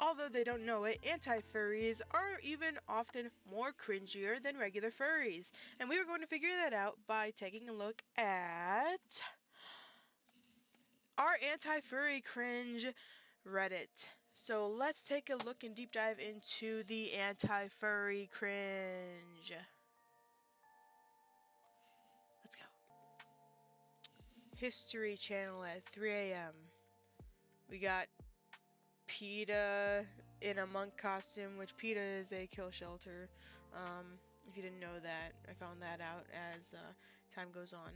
Although they don't know it, anti-furries are even often more cringier than regular furries. And we are going to figure that out by taking a look at our anti-furry cringe Reddit. So let's take a look and deep dive into the anti-furry cringe. Let's go. History Channel at 3 a.m. We got PETA in a monk costume, which PETA is a kill shelter. If you didn't know that, I found that out as time goes on.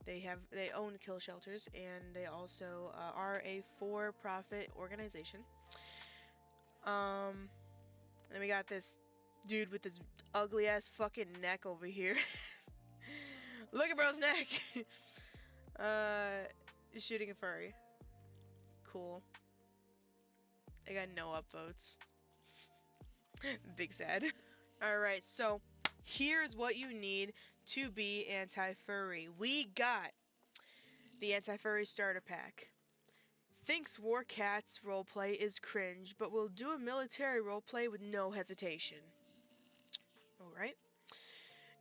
They own kill shelters, and they also are a for-profit organization. Then we got this dude with this ugly ass fucking neck over here. Look at bro's neck. Shooting a furry. Cool. I got no upvotes. Big sad. Alright, so here's what you need to be anti-furry. We got the anti-furry starter pack. Thinks War Cats roleplay is cringe, but will do a military roleplay with no hesitation. Alright.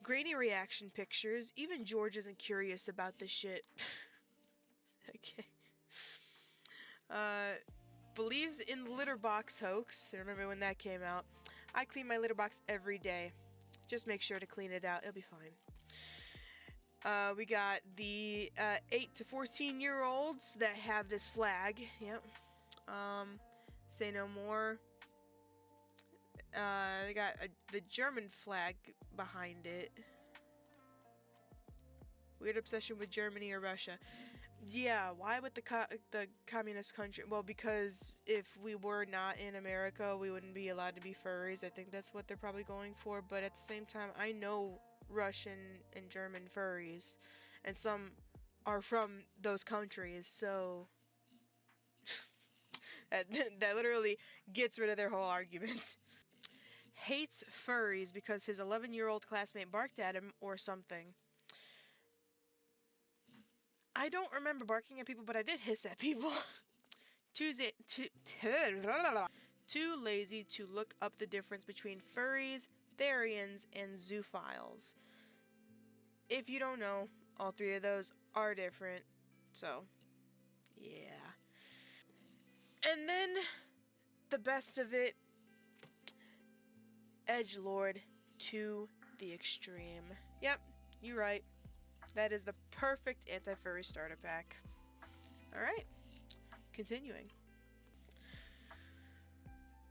Grainy reaction pictures. Even George isn't curious about this shit. Okay. Believes in the litter box hoax. I remember when that came out. I clean my litter box every day. Just make sure to clean it out. It'll be fine. We got the 8 to 14-year-olds that have this flag. Yep. Say no more. They got the German flag behind it. Weird obsession with Germany or Russia. Yeah, why would the communist country? Well, because if we were not in America, we wouldn't be allowed to be furries. I think that's what they're probably going for. But at the same time, I know Russian and German furries, and some are from those countries, so that literally gets rid of their whole argument. Hates furries because his 11-year-old classmate barked at him or something. I don't remember barking at people, but I did hiss at people. Too lazy to look up the difference between furries, therians, and zoophiles. If you don't know, all three of those are different. So, yeah. And then, the best of it, edgelord to the extreme. Yep, you're right. That is the perfect anti-furry starter pack. Alright, continuing.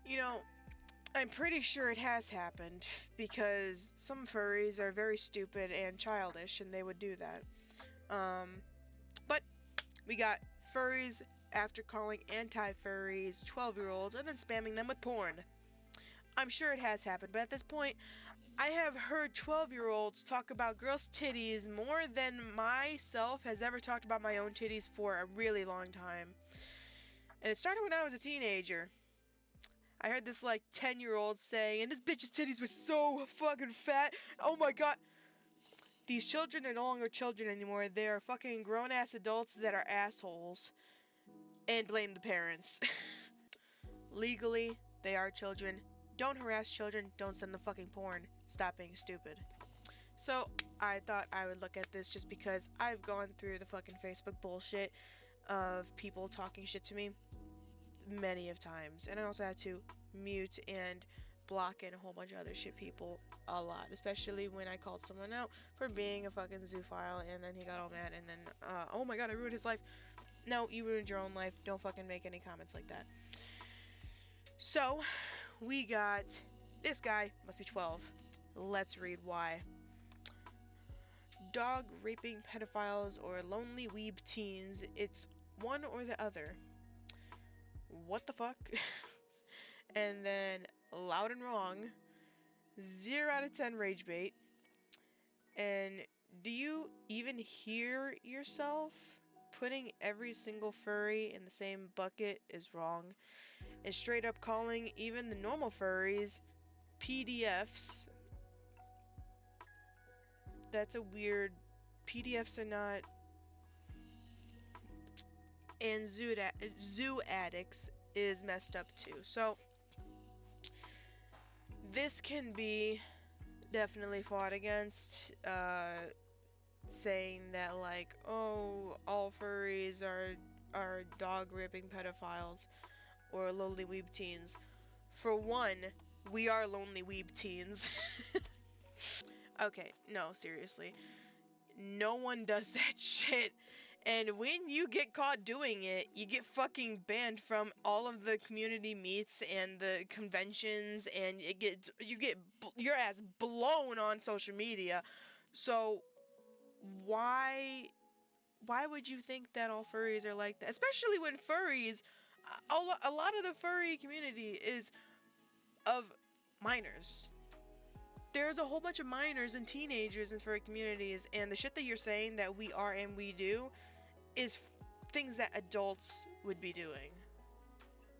You know, I'm pretty sure it has happened, because some furries are very stupid and childish, and they would do that. But we got furries after calling anti-furries 12-year-olds and then spamming them with porn. I'm sure it has happened, but at this point, I have heard 12-year-olds talk about girls' titties more than myself has ever talked about my own titties for a really long time. And it started when I was a teenager. I heard this, 10-year-old saying, and this bitch's titties were so fucking fat. Oh my god. These children are no longer children anymore. They are fucking grown-ass adults that are assholes. And blame the parents. Legally, they are children. Don't harass children. Don't send them fucking porn. Stop being stupid. So, I thought I would look at this just because I've gone through the fucking Facebook bullshit of people talking shit to me many of times. And I also had to mute and block and a whole bunch of other shit people a lot. Especially when I called someone out for being a fucking zoophile and then he got all mad and then, oh my god, I ruined his life. No, you ruined your own life. Don't fucking make any comments like that. So, we got this guy, must be 12. Let's read why. Dog raping pedophiles or lonely weeb teens. It's one or the other. What the fuck? And then loud and wrong. 0 out of 10 rage bait. And do you even hear yourself? Putting every single furry in the same bucket is wrong. And straight up calling even the normal furries PDFs. That's a weird... PDFs are not... And zoo addicts is messed up too. So, this can be definitely fought against, saying that like, oh, all furries are dog ripping pedophiles or lonely weeb teens. For one, we are lonely weeb teens. Okay, no, seriously. No one does that shit. And when you get caught doing it, you get fucking banned from all of the community meets and the conventions, and you get your ass blown on social media. So why would you think that all furries are like that? Especially when furries, a lot of the furry community is of minors. There's a whole bunch of minors and teenagers in furry communities, and the shit that you're saying that we are and we do is things that adults would be doing.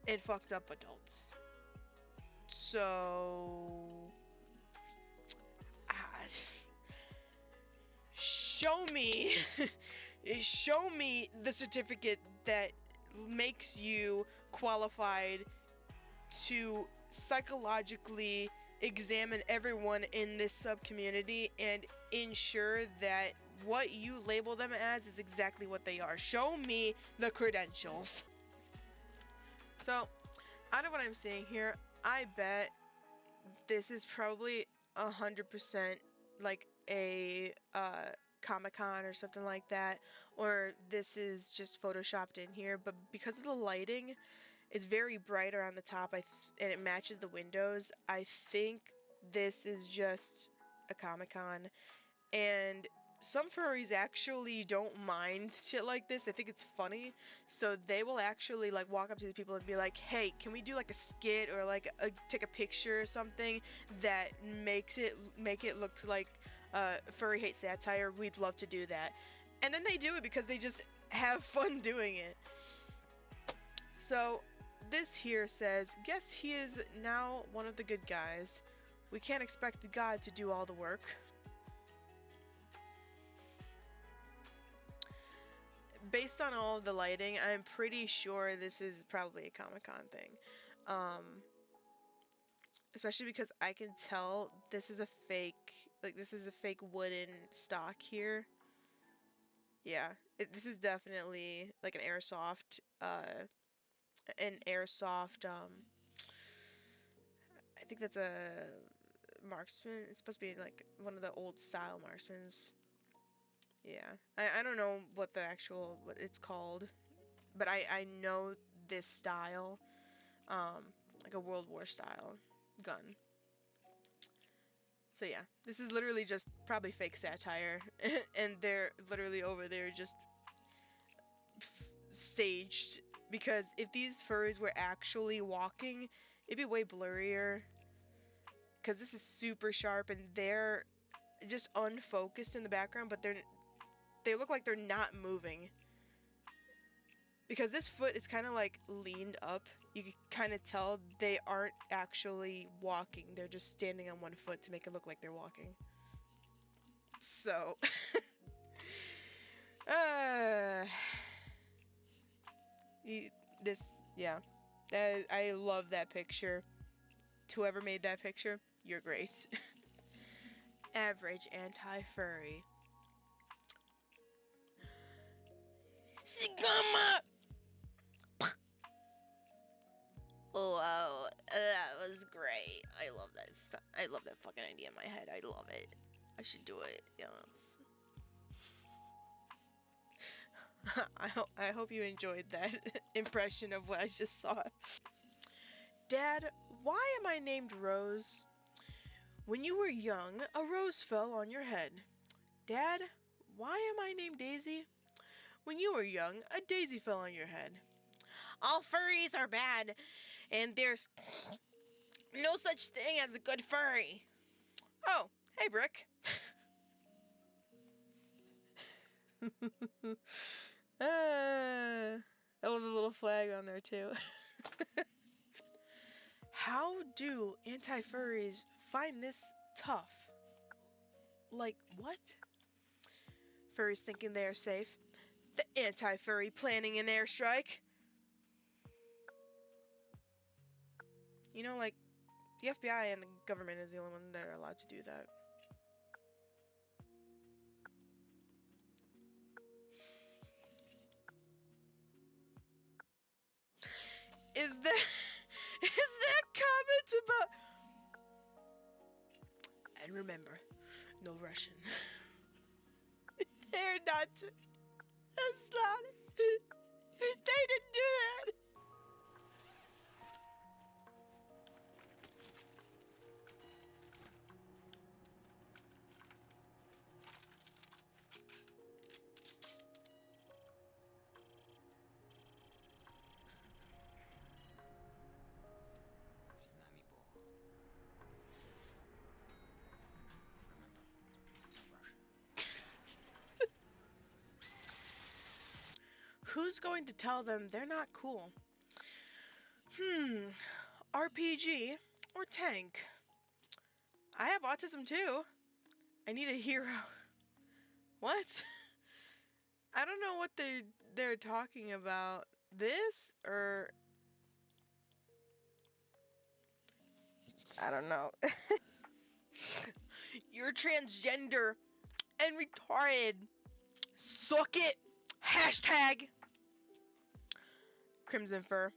And fucked up adults. So... show me... show me the certificate that makes you qualified to psychologically examine everyone in this sub-community and ensure that what you label them as is exactly what they are. Show me the credentials. So, out of what I'm seeing here, I bet this is probably 100% like a Comic-Con or something like that, or this is just photoshopped in here, but because of the lighting, it's very bright around the top, and it matches the windows. I think this is just a Comic-Con, and some furries actually don't mind shit like this. They think it's funny, so they will actually like walk up to the people and be like, hey, can we do like a skit or like take a picture or something that make it look like furry hate satire? We'd love to do that. And then they do it because they just have fun doing it. So this here says, guess he is now one of the good guys. We can't expect God to do all the work. Based on all of the lighting, I'm pretty sure this is probably a Comic-Con thing. Especially because I can tell this is a fake, wooden stock here. Yeah, this is definitely like an airsoft, I think that's a marksman. It's supposed to be like one of the old style marksmans. Yeah, I don't know what it's called, but I know this style, like a World War style gun. So yeah, this is literally just probably fake satire, and they're literally over there just staged, because if these furries were actually walking, it'd be way blurrier, because this is super sharp and they're just unfocused in the background, but they look like they're not moving, because this foot is kind of like leaned up. You can kind of tell they aren't actually walking, they're just standing on one foot to make it look like they're walking. So yeah, I love that picture. Whoever made that picture, you're great. Average anti-furry. Sigama! Oh, wow, that was great. I love that fucking idea in my head. I love it. I should do it. Yes. I hope you enjoyed that impression of what I just saw. Dad, why am I named Rose? When you were young, a rose fell on your head. Dad, why am I named Daisy? When you were young, a daisy fell on your head. All furries are bad, and there's no such thing as a good furry. Oh, hey, Brick. That was a little flag on there, too. How do anti-furries find this tough? Like, what? Furries thinking they are safe. The anti-furry planning an airstrike. You know, like, The FBI and the government is the only one that are allowed to do that. Is that comment about... And remember, no Russian. They're not... That's not it. They didn't do that. Who's going to tell them they're not cool? RPG or tank? I have autism too. I need a hero. What? I don't know what they're talking about. This or I don't know. You're transgender and retarded. Suck it. Hashtag Crimson Fur.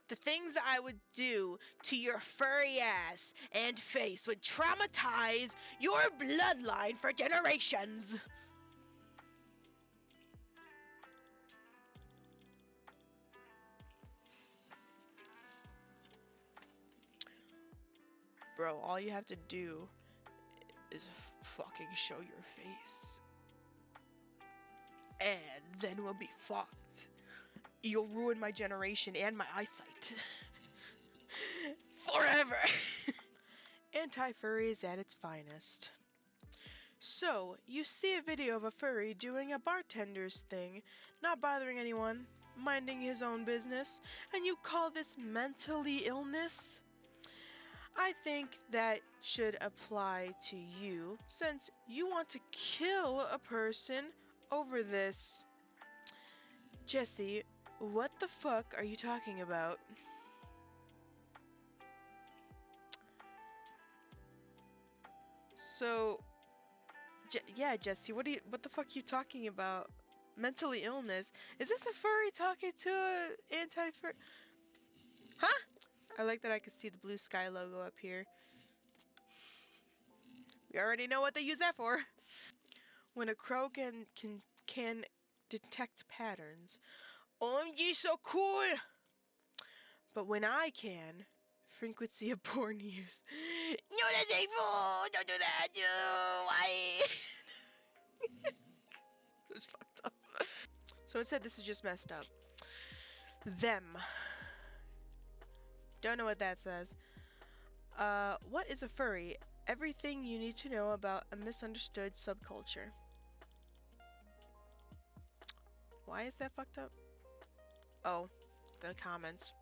The things I would do to your furry ass and face would traumatize your bloodline for generations. Bro, all you have to do is fucking show your face. And then we'll be fucked. You'll ruin my generation and my eyesight. Forever. Anti-furry is at its finest. So, you see a video of a furry doing a bartender's thing, not bothering anyone, minding his own business, and you call this mentally illness? I think that should apply to you, since you want to kill a person over this. Jesse, what the fuck are you talking about? So, yeah, Jesse, what the fuck are you talking about? Mentally illness? Is this a furry talking to a anti-furry? Huh? I like that I can see the blue sky logo up here. We already know what they use that for. When a crow can detect patterns. OMG, so cool! But when I can, frequency of porn use. No, that's hateful! Don't do that! No, why? That's fucked up. So it said this is just messed up. Them. Don't know what that says. What is a furry? Everything you need to know about a misunderstood subculture. Why is that fucked up? Oh, the comments.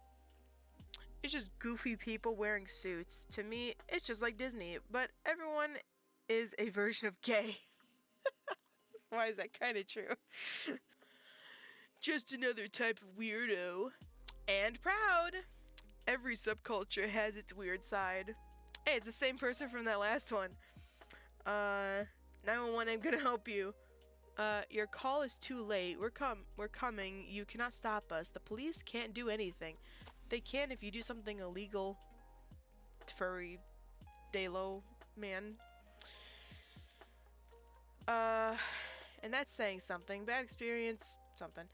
It's just goofy people wearing suits. To me, it's just like Disney, but everyone is a version of gay. Why is that kind of true? Just another type of weirdo. And proud. Every subculture has its weird side. Hey, it's the same person from that last one. 911, I'm gonna help you. Your call is too late. We're coming. You cannot stop us. The police can't do anything. They can if you do something illegal. Furry Dalo man. And that's saying something. Bad experience, something.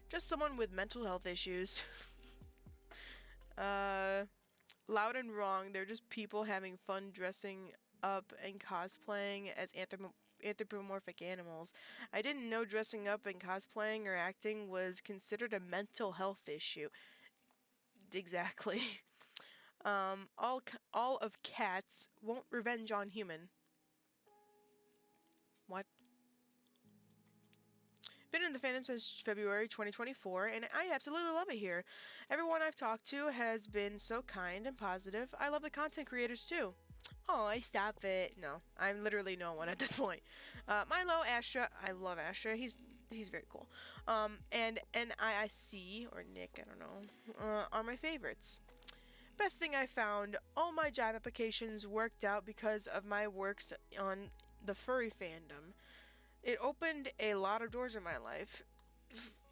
Just someone with mental health issues. Loud and wrong. They're just people having fun dressing up and cosplaying as anthropomorphic animals. I didn't know dressing up and cosplaying or acting was considered a mental health issue. Exactly. All of cats won't revenge on human. What? Been in the fandom since February 2024, and I absolutely love it here. Everyone I've talked to has been so kind and positive. I love the content creators too. Oh, I stop it. No, I'm literally no one at this point. Milo, Astra, I love Astra. He's very cool. And NIIC or Nick, I don't know, are my favorites. Best thing I found, all my job applications worked out because of my works on the furry fandom. It opened a lot of doors in my life.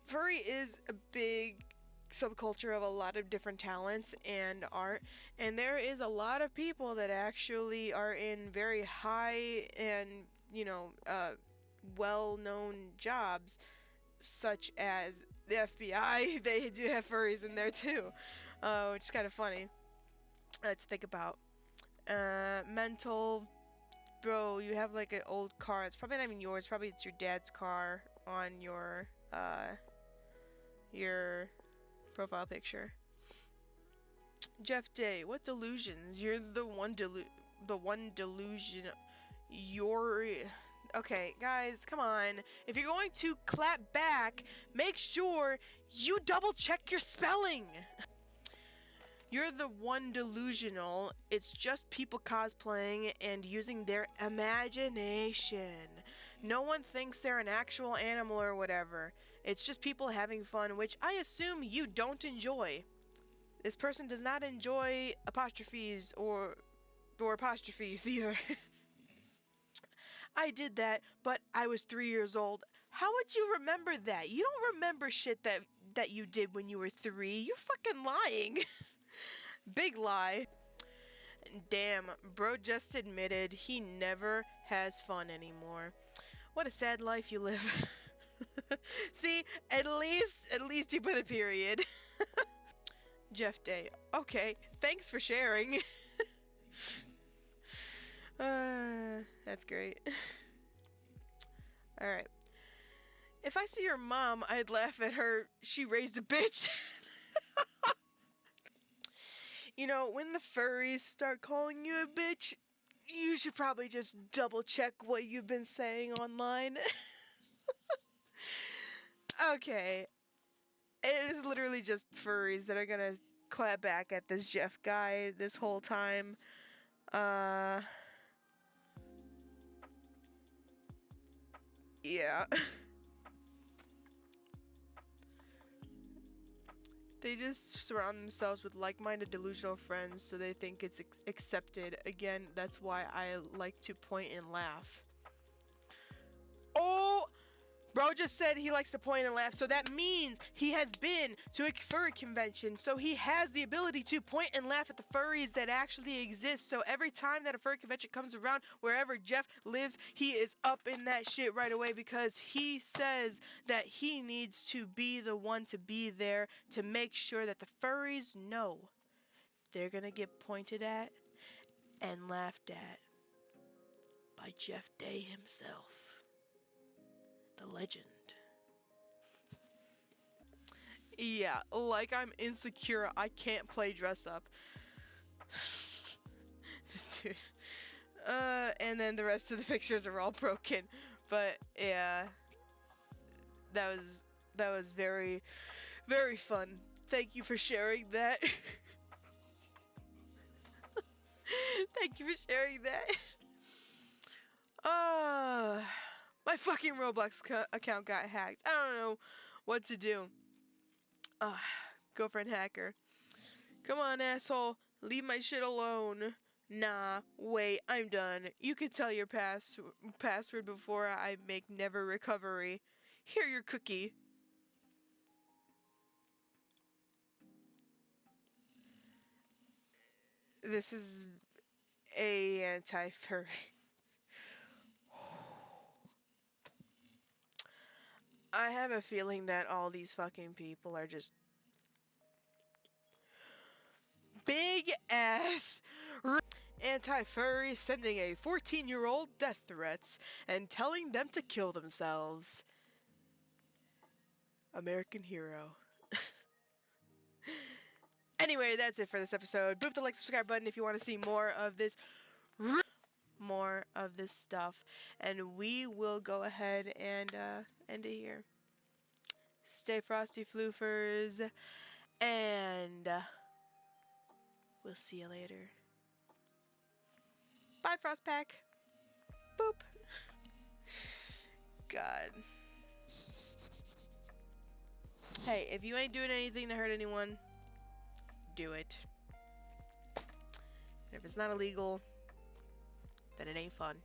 Furry is a big subculture of a lot of different talents and art, and there is a lot of people that actually are in very high and, you know, well-known jobs, such as the FBI. They do have furries in there too, which is kind of funny to think about. Mental, bro, you have like an old car. It's probably not even yours. Probably it's your dad's car on your profile picture. Jeff Day, what delusions? You're the one delusion. You're okay, guys, come on. If you're going to clap back, make sure you double check your spelling. You're the one delusional. It's just people cosplaying and using their imagination. No one thinks they're an actual animal or whatever. It's just people having fun, which I assume you don't enjoy. This person does not enjoy apostrophes or apostrophes either. I did that, but I was 3 years old. How would you remember that? You don't remember shit that you did when you were 3. You're fucking lying. Big lie. Damn, bro just admitted he never has fun anymore. What a sad life you live. See, at least he put a period. Jeff Day. Okay, thanks for sharing. That's great. Alright. If I see your mom, I'd laugh at her. She raised a bitch. You know, when the furries start calling you a bitch, you should probably just double check what you've been saying online. Okay. It is literally just furries that are gonna clap back at this Jeff guy this whole time. Yeah. They just surround themselves with like-minded delusional friends so they think it's accepted. Again, that's why I like to point and laugh. Oh! Bro just said he likes to point and laugh, so that means he has been to a furry convention, so he has the ability to point and laugh at the furries that actually exist. So every time that a furry convention comes around, wherever Jeff lives, he is up in that shit right away because he says that he needs to be the one to be there to make sure that the furries know they're gonna get pointed at and laughed at by Jeff Day himself. The legend. Yeah, like I'm insecure. I can't play dress up. This dude. And then the rest of the pictures are all broken. But yeah, that was very, very fun. Thank you for sharing that. Thank you for sharing that. My fucking Roblox account got hacked. I don't know what to do. Girlfriend hacker. Come on, asshole. Leave my shit alone. Nah, wait, I'm done. You can tell your password before I make never recovery. Here, your cookie. This is a anti-furry. I have a feeling that all these fucking people are just big ass anti-furry sending a 14-year-old death threats and telling them to kill themselves. American hero. Anyway, that's it for this episode. Boop the like, subscribe button if you want to see more of this stuff, and we will go ahead and end it here. Stay frosty, floofers, and we'll see you later. Bye, Frostpack. Boop. God. Hey, if you ain't doing anything to hurt anyone, do it. And if it's not illegal, then it ain't fun.